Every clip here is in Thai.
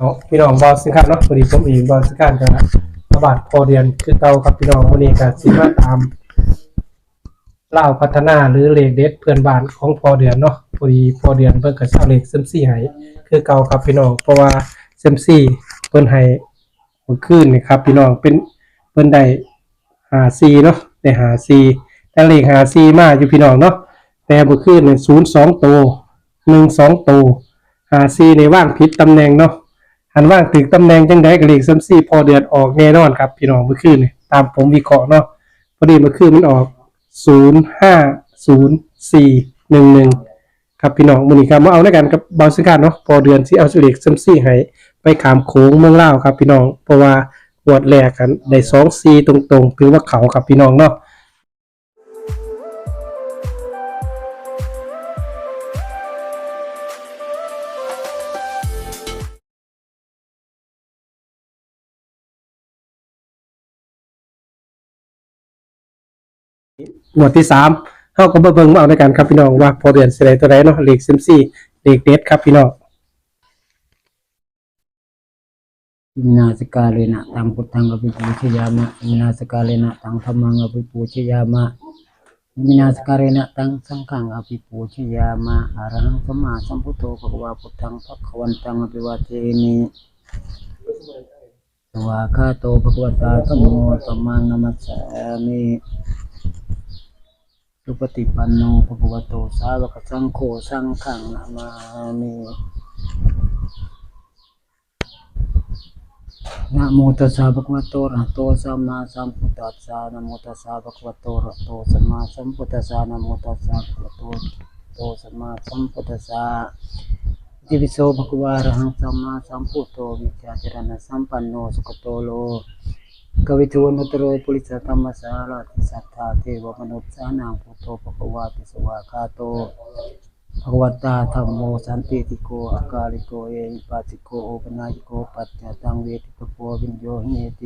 เอาพี่น้องบอสิครับเนาะพอดีผมเองบอสิครับกับระบาดพอเดือนคือเก่าครับพี่น้องวันนี้ก็สิมาตามเล่าพัฒนาหรือเลขเด็ดเพื่อนบ้านของพอเดือนเนาะพอดีพอเดือนเพิ่นก็เช่าเลขเซมซี่ให้คือเก่าครับพี่น้องเพราะว่าเซมซี่เพิ่นให้เมื่อคืนนี่ครับพี่น้องเป็นเพิ่นได้54เนาะได้54แต่เลข54มาอยู่พี่น้องเนาะแต่เมื่อคืนนี่02ตัว12ตัว54นี่ว่างผิดตำแหน่งเนาะ หันว่างถึงตำแหน่งจังได๋ก็เลขซ้ำซี่พอเดือนออกแน่นอนครับพี่น้องเมื่อคืนนี่ตามผมวิเคราะห์เนาะพอดีเมื่อคืนมันออก050411ครับพี่น้องมื้อนี้ครับมาเอาด้วยกันกับบางสิการเนาะพอเดือนสิเอาเลขซ้ำซี่ให้ไปขามโขงเมืองลาวครับพี่น้องเพราะว่างวดแรกกันได้24ตรงๆถือว่าเขาครับพี่น้องเนาะงวดที่3เฮาก็มาเบิ่งมาเอาด้วยกันครับพี่น้องว่าพอเดือนสิได้ตัวใดเนาะเลขซ้ำซี่เลขเด็ดครับพี่น้อง วินาศกาเลนะตังพุทธังอภิปูชยามะวินาศกาเลนะตังธัมมังอภิปูชยามะวินาศกาเลนะตังสังฆังอภิปูชยามะอะระหังสัมมาสัมพุทโธภควาพุทธังภควันตังอภิวาเทมิสวากขาโตภควตาธัมโมธัมมังนัมมัสสามิสุปฏิปันโนภควโตสาวกสังโฆสังฆังนามามินะโมตัสสะภะคะวะโตอะระหะโตสัมมาสัมพุทธัสสะนะโมตัสสะภะคะวะโตอะระหะโตสัมมาสัมพุทธัสสะนะโมตัสสะภะคะวะโตสัมมาสัมพุทธัสสะอิติปิโสภะคะวะอะระหังสัมมาสัมพุทโธวิชาจารณะสัมปันโนสุขโตโลกวิทูนุตโรปุริสธรรมสารติสัทธาเทวมนุษย์สานังพุทโธภะคะวะติสวากขาโตภควตาธัมโมสันติติโกอาการิโกเอหิปัสสิโกโอปนายิโกปัจจตังเวทิตโพวิญโยหิเต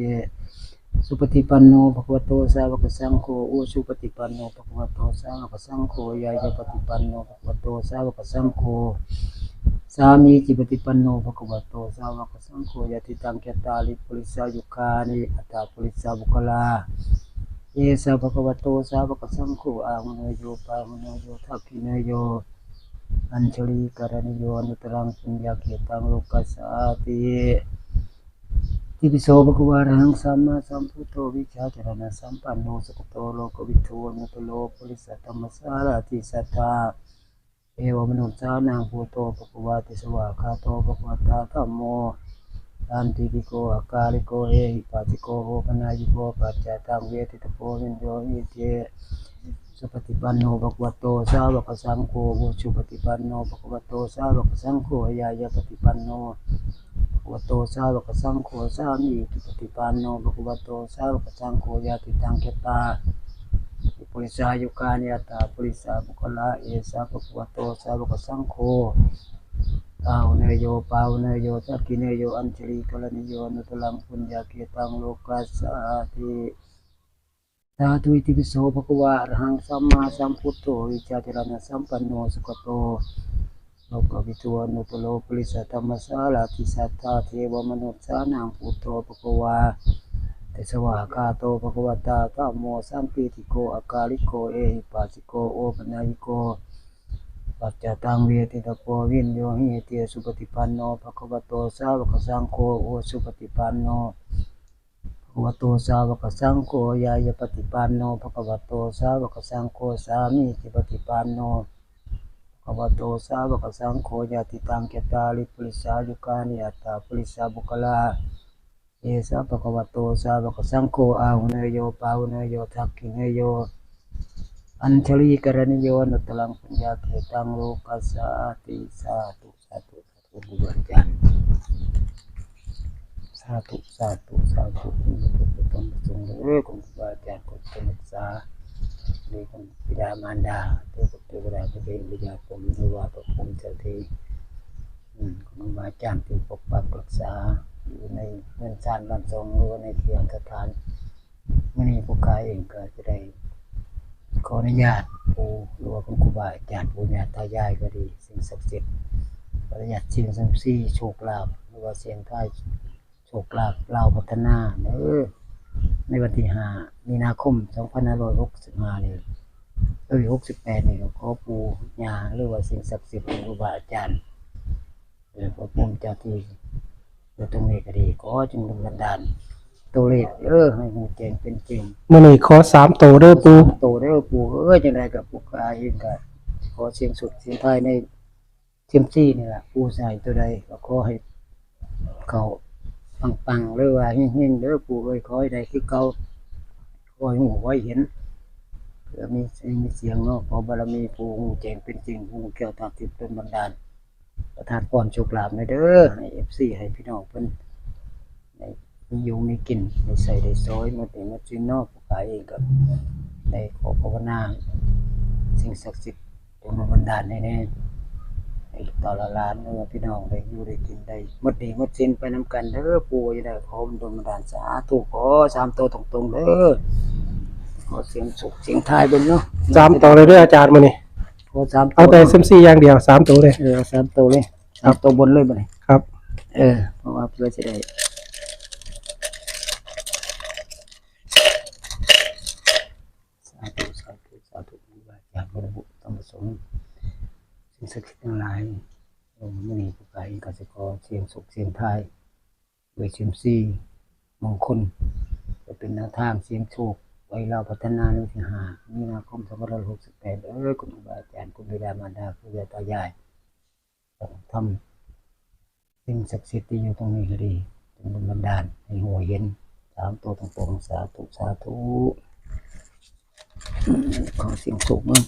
สุปฏิปันโนภควโตสาวกสังโฆอุสุปฏิปันโนภควโตสาวกสังโฆยายาปฏิปันโนภควโตสาวกสังโฆสามีจิปฏิปันโนภควโตสาวกสังโฆยติตังแกตาลิปุริสายุคานิอัตตาปุริสาบุคลาเยสะภควโตสาวกสังโฆอามโนโยปามโนโยทัพพิเนโยอัญชลีกรณิโยนุตรังปุญญาเขตังโลกัสสาติทิปิโสภควารังสัมมาสัมพุทโธวิชาจารณะสัมปันโนสุขโตโลกวิทูนุตโลปุริสธรรมสารติสัทธาเอวมนุษย์สานังพุทโธภควาติสวากขาโตภควตาธัมโมตันติปิโกอาการิโกเอหิปัสสิโกโอปนายิโกปัจจตังเวทิตโพวิญโยหิเตสุปฏิปันโนภควโตสาวกสังโฆอุชุปฏิปันโนภควโตสาวกสังโฆยายาปฏิปันโนภควโตสาวกสังโฆสามีติปฏิปันโนภควโตสาวกสังโฆยาติตังเกตาปุริสายุคานิยตาปุริสาบุคลาเอสาภควโตสาวกสังโฆปาวเนโยปาวเนโยสักกิเนโยอัญชลีกรณิโยนุตลังปุญญาเกตังโลกัสสาติสาธุอิติปิโสภควะอรหังสัมมาสัมพุทโธวิชาจารณะสัมปันโนสุขโตโลกวิทูอนุตโลปุริสธรรมสารติสัทธาเทวมนุษย์สานังพุทโธภควะเตสวากขาโตภควตาธัมโมสันติติโกอาการิโกเอหิปัสสิโกโอปนายิโกปัจจตังเวทิตโพวิญโยหิเตสุปฏิปันโนภควโตสาวกสังโฆโอสุปฏิปันโนภควโตสาวกสังโฆยายาปฏิปันโนภควโตสาวกสังโฆสามีจิปฏิปันโนภควโตสาวกสังโฆยาติตังเกตาลิปุริสายุคานิอัตตาปุริสาบุคลาเอสะภควโตสาวกสังโฆอาหุเนโยปาหุเนโยทักขิเนโยอัญชลีกรณิโยนุตลังปุญญาเขตังโลกัสสาติสาธุสาธุสาธุบุญจันสาธุสาธุสาธุคุณพระพุทธองค์ทรงคุณครูบาอาจารย์คุณเป็นนักศึกษาในคุณบิดามารดาเทพเทวดาพระเดชบิดาผมนวาประคุณเจ้าที่คุณครูบาอาจารย์ที่ปกปักรักษาอยู่ในเมืองชานบ้านทรงหรือในเขียงสถานเมื่อนี้ผู้กายเองก็จะได้ขออนุญาตผู้หรือว่าคุณครูบาอาจารย์ผู้ญาติตายายก็ดีสิ่งศักดิ์สิทธิ์ขออนุญาตสิ่งศักดิ์สิทธิ์โชคลาภ รือว่าเสียงทายโชคลาภลาวพัฒนาเด้อในวันที่5มีนาคม2565นี่68นี่ก็ขอปู่ย่าหรือว่าสิ่งศักดิ์สิทธิ์ครูบาอาจารย์พระภูมิเจ้าที่อยู่ตรงนี้ก็ดีขอจงดลบันดาลตัวเลขให้หูแจ้งเป็นจริง มื้อนี้ขอ3ตัวเด้อปู โตได้อปู่จังไดกับปู่กายเองก็ขอเสียงสุดเสียงท้ายในเซียมซี่นี่ล่ะปู่ใส่ตัวใดก็ขอให้เขาปังๆหรือว่าเฮงๆเด้อปู่เอ้ยขอให้ได้คือเก่าขอให้หูไว้เห็นเพื่อมีเสียงเนาะขอบารมีปู่หูแจ้งเป็นจริงหูแก้วตาทิพย์เป็นบันดาลประทานพรโชคลาภในเด้อให้ FC ให้พี่น้องเพิ่นได้มีอยู่มีกินได้ใส่ได้ซอยมาเป็นมาจินเนาะปู่กายเองก็ได้ขอภาวนาสิ่งศักดิ์สิทธิ์จงบันดาลให้แน่ให้ต่อละล้านเมื่อพี่น้องได้อยู่ได้กินได้หมดหนี้หมดสินไปนำกันเด้อปู่จะได้ขอบันดาลสาธุขอ3ตัวตรงๆเด้อขอเสียงสุขเสียงทายเบิ่งเนาะ 3ตัวเลยเด้ออาจารย์มื้อนี้ ขอ3ตัว เอาแต่ซิมซี่อย่างเดียว3ตัวเลย 3ตัวเลย3ตัวบนเลยบัดนี้ ครับ เพราะว่าเพื่อจะได้สาธุสาธุสาธุอยากบรรลุต้องประสงค์สิ่งศักดิ์สิทธิ์ทั้งหลายมื้อนี้ผู้ใดก็สิขอเสียงสุขเสียงทายด้วยเซียมซีมงคลจะเป็นแนวทางเสียงโชคไว้เราพัฒนาในที่5มีนาคม2568คุณครูบาอาจารย์คุณบิดามารดาผู้ใหญ่ตายายทำสิ่งศักดิ์สิทธิ์ที่อยู่ตรงนี้ก็ดีจงบันดาลให้หัวเห็น3ตัวตรงๆสาธุสาธุขอเสียงสุขมั้ง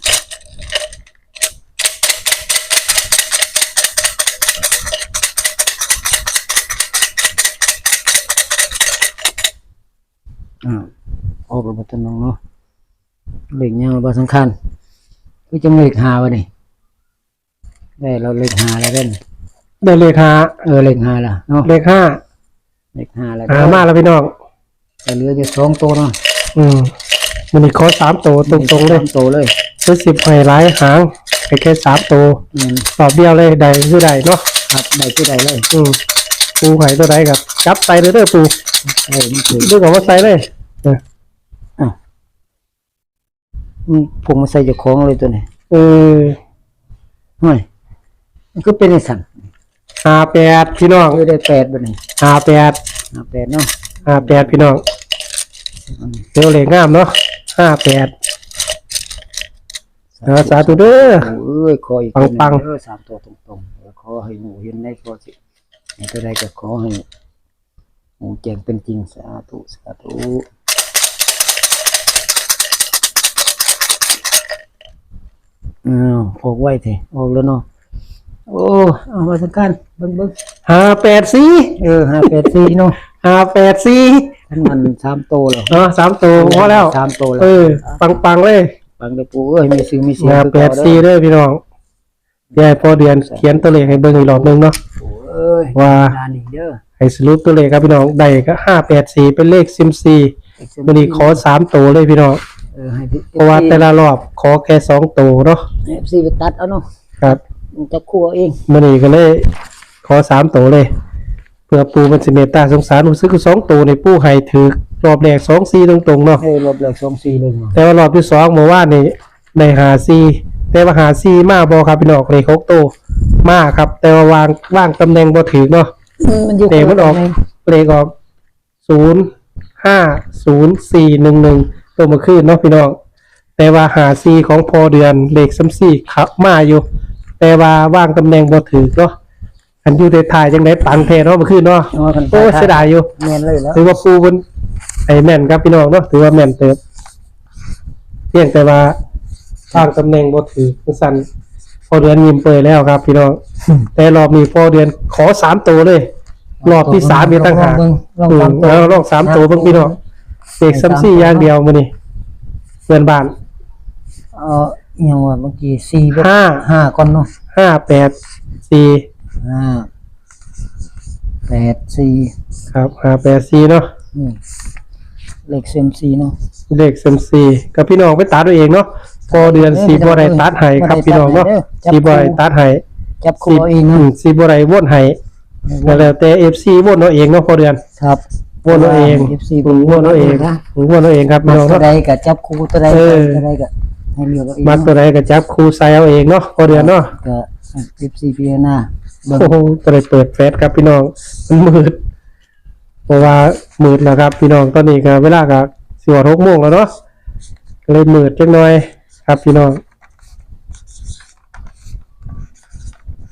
ออกระบบต้นน้องเนาะเหล็กยังบาสำคัญคือจะเหล็กหาวะนี่ได้เราเหล็กหาแล้วเล่น ได้เลข5 เหล็กหาละเนาะ เลข5 เหล็กหาแล้ว หามาแล้วพี่น้อง แต่เหลือจะ2ตัวเนาะ มื้อนี้ขอ3ตัวตรงๆเลย 3ตัวเลย คือ10ให้หลายหางให้แค่3ตัวรอบเดียวเลยได้คือได้เนาะ ครับได้ที่ใดเลย ปูไข่ตัวใดครับจับใส่เด้อปู นี่คือ ดูก่อนว่าใส่เลย พวกมาใส่เจ้าของเลยตัวนี้ เออ ห้อยมันก็เป็นไอ้สั่น 58พี่น้อง คือได้8บัดนี้ 58 58เนาะ 58พี่น้องเดี๋ยวเลขงามเนาะ58สาธุเด้อ ขออีก ปัง 3ตัวตรงๆขอให้หนูเห็นในขอสิให้ตัวใดก็ขอให้หนูแจ้งเป็นจริงสาธุสาธุออกไว้เถอะออกแล้วเนาะโอ้เอามาสักกันเบิ่ง 584 584เนาะ 584 ทั้งนั้น3ตัวแล้ว 3ตัวพอแล้ว 3ตัวแล้ว ปังๆเลย ฟังเด้อปู่มีซื้อมีเสียง 584เด้อพี่น้องยายพอเดือนเขียนตัวเลขให้เบิ่งอีกรอบนึงเนาะ ว่า งานอีกเด้อ ให้สรุปตัวเลขครับพี่น้องได้ก็584เป็นเลขซิมซีมื้อนี้ขอ3ตัวเลยพี่น้อง ให้ เพราะว่าแต่ละรอบขอแค่2ตัวเนาะ FC ไปตัดเอาเนาะ ครับ มันจะคั่วเอง มื้อนี้ก็เลยขอ3ตัวเลยเพื่อปู่มันสิเมตตาสงสารรู้สึกคือ2ตัวนี่ปู่ให้ถือรอบแรก2 4ตรงๆเนาะ ให้ลบเลข24เลยเนาะ แต่ว่ารอบที่2เมื่อวานนี่ได้54แต่ว่า54มาบ่ครับพี่น้องเลข6ตัวมาครับแต่ว่าวางตำแหน่งบ่ถูกเนาะ มันอยู่ เลขมันออกเลขออก050411ตัวเมื่อคืนเนาะพี่น้องแต่ว่า54ของพอเดือนเลข34ครับมาอยู่แต่ว่าว่างตำแหน่งบ่ถูกเนาะอันอยู่ในถ่ายจังได๋ปังแท้เนาะเมื่อคืนเนาะโอ้เสียดายอยู่ แม่นเลยแล้ว ถือว่าปูเพิ่นไอ้แม่นครับพี่น้องเนาะถือว่าแม่นเติบเพียงแต่ว่าว่างตำแหน่งบ่ถูกสั่นพอเดือนยิ้มเปยแล้วครับพี่น้องแต่รอบนี้พอเดือนขอ3ตัวเลยรอบที่3มีตั้งหาก ลอง3ตัวเบิ่งพี่น้องเด็กซ้ำ4อย่างเดียวมื้อนี้เพื่อนบ้าน ยังว่าเมื่อกี้5ก่อนเนาะ 584 584ครับ584เนาะ เลขเซียมซีเนาะ เลขซ้ำ4กับพี่น้องไปตัดเอาเองเนาะพอเดือนสิบ่ได้ตัดให้ครับพี่น้องเนาะสิบ่ได้ตัดให้ จับคู่เองเนาะ สิบ่ได้วนให้ แล้วแต่ FC โหวตเอาเองเนาะพอเดือน ครับ โหวตเอาเอง FC โหวตเอาเอง นะ โหวตเอาเองครับ มั พี่ ก น้อง ตัว เนาะ ใดก็จับคู่ตัวใด เออ ตัวใดก็ให้เลือกเอาเอง มักตัวใดก็จับครูใส่เอาเองเนาะพอเดือนเนาะ ก็ FC พิจารณาเบิ่ง โอ้โหก็เลยเปิดแฟลชครับพี่น้องมันมืดเพราะว่ามืดแล้วครับพี่น้องตอนนี้ก็เวลาก็สิว่า6 โมงแล้วเนาะก็เลยมืดจักหน่อยครับพี่น้อง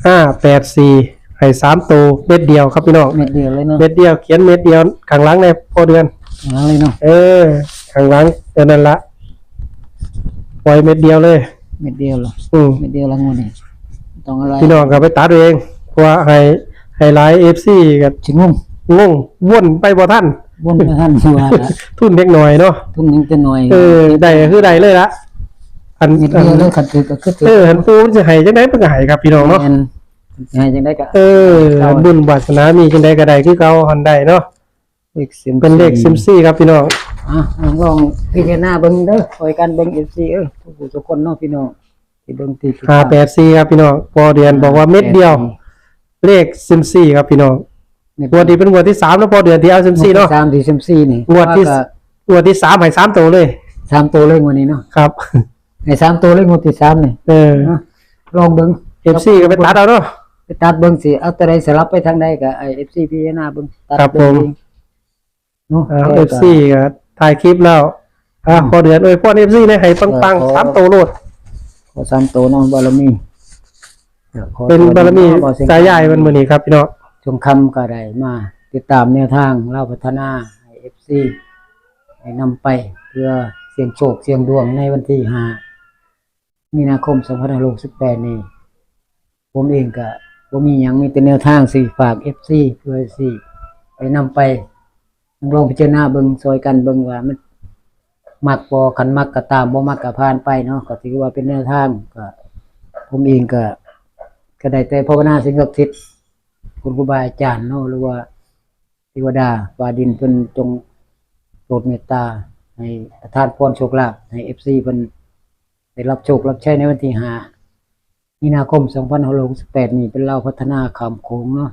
584ให้3ตัวเม็ดเดียวครับพี่น้อง เม็ดเดียวเลยเนาะ เม็ดเดียวเขียนเม็ดเดียวข้างหลังในพอเดือน เอาเลยเนาะ ข้างหลังนั่นละปล่อยเม็ดเดียวเลย เม็ดเดียวเหรอ เม็ดเดียวละงวดนี่ต้องอะไร พี่น้องก็ไปตัดเอาเองเพราะว่าให้ไลฟ์ FC ก็ ชิงง งงวนไปบ่ทัน วนไปท่านหัวละ ทุนเล็กน้อยเนาะ ทุ่มนึงจะหน่อย ได้ก็คือได้เลยละอัน เม็ดเดียวเลยขัดถือก็คือถื หันปูมันจะให้จังได๋เพิ่นก็ให้ครับพี่น้องเนาะ แม่นให้จังได๋ก็ บุญวาสนามีจังได๋ก็ได้คือเก่าหันได้เนาะ เลขซิม เป็นเลขซิมซี่ครับพี่น้อง ลองพิจารณาเบิ่งเด้อคอยกันเบิ่ง FC ทุกผู้ทุกคนเนาะพี่น้องที่เบิ่งที่ติดตาม 584ครับพี่น้องพอเดือนบอกว่าเม็ดเดียว เลขซิมซี่ครับพี่น้องงวดนี้เป็นงวดที่3แล้วพอเดือนที่เอาซิมซี่เนาะ 3ที่ซิมซี่นี่ งวดที่งวดที่3ให้3ตัวเลย 3ตัวเลยงวดนี้เนาะ ครับ ให้3ตัวเลยงวดที่3นี่ ลองเบิ่ง FC ก็ไปตัดเอาเนาะ ไปตัดเบิ่งสิเอาแต่ใดสลับไปทางใดก็ไอ้ FC พิจารณาเบิ่งตัด ครับผม เองเนาะ FC ก็ถ่ายคลิปแล้วพอเดือนพอ FC เนี่ยให้ปังๆ3ตัวโลด ขอ3ตัวเนาะบารมีขอ เป็นบารมี ขอเสียง สายใหญ่มันมื้อนี้ครับพี่น้อง ชมคำก็ได้มาติดตามแนวทางเล่าพัฒนาให้ FC ให้นำไปเพื่อเสี่ยงโชคเสี่ยงดวงในวันที่5มีนาคม2568นี้ผมเองก็บ่มีหยังมีแต่แนวทางสิฝาก FC เพื่อสิไปนำไปลองพิจารณาเบิ่งซอยกันเบิ่งว่ามันมักบ่คันมักก็ตามบ่มักก็ผ่านไปเนาะก็ถือว่าเป็นแนวทางก็ผมเองก็ได้แต่ภาวนาสิ่งศักดิ์สิทธิ์คุณครูบาอาจารย์เนาะหรือว่าเทวดาฟ้าดินเพิ่นจงโปรดเมตตาให้ประทานพรโชคลาภให้ FC เพิ่นได้รับโชครับใช้ในวันที่5มีนาคม2568นี้เป็นเราพัฒนาคำโขงเนาะ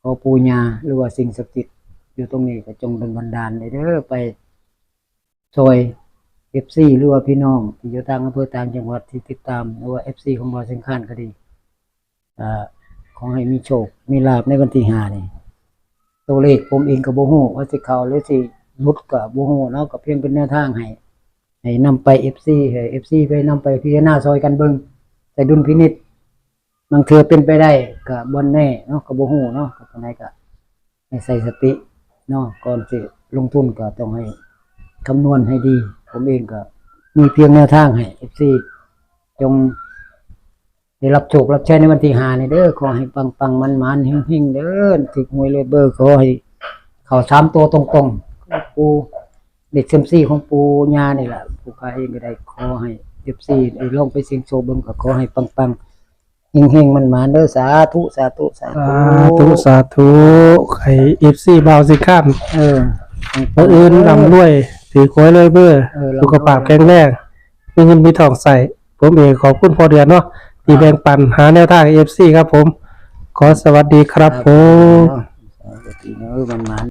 ขอปู่ย่าหรือว่าสิ่งศักดิ์สิทธิ์อยู่ตรงนี้ก็จงดลบันดาลให้เด้อไปช่วย FC หรือว่าพี่น้องที่อยู่ต่างอำเภอต่างจังหวัดที่ติดตามหรือว่า FC ของบ่อสิงคานก็ดีขอให้มีโชคมีลาภในวันที่5นี่ตัวเลขผมเองก็บ่ฮู้ว่าสิเข้าหรือสิหลุดก็บ่ฮู้เนาะก็เพียงเป็นแนวทางให้นำไป FC ให้ FC ไปนำไปพิจารณาซอยกันเบิ่งแต่ดุลพินิจบางเทื่อเป็นไปได้ก็บ่แน่เนาะก็บ่ฮู้เนาะก็ตรงไหนก็ให้ใส่สติเนาะก่อนสิลงทุนก็ต้องให้คำนวณให้ดี ผมเองก็มีเพียงแนวทางให้ FC จงได้รับโชครับใช้ในวันที่5นี่เด้อขอให้ปังๆมันๆเฮงๆเด้อถึกหวยเลยเบอร์ขอให้เข้า3ตัวตรงๆปูเด็กเซมซี่ของปูญานี่แหละผู้ค้าเองก็ได้ขอให้ FC ได้ลองไปเสี่ยงโชคเบิ่งก็ขอให้ปังๆเฮงๆมันๆเด้อสาธุสาธุสาธุ ให้ FC บ่าวสิข้าม ปัง อื่นร่ำรวยถือหวยเลยเบอร์สุขภาพแข็งแรงมีเงินมีทองใส่ผมเองขอบคุณพอเดือนเนาะที่แบ่งปันหาแนวทาง FC ครับผมขอสวัสดีครับผม สวัสดีเด้อมัน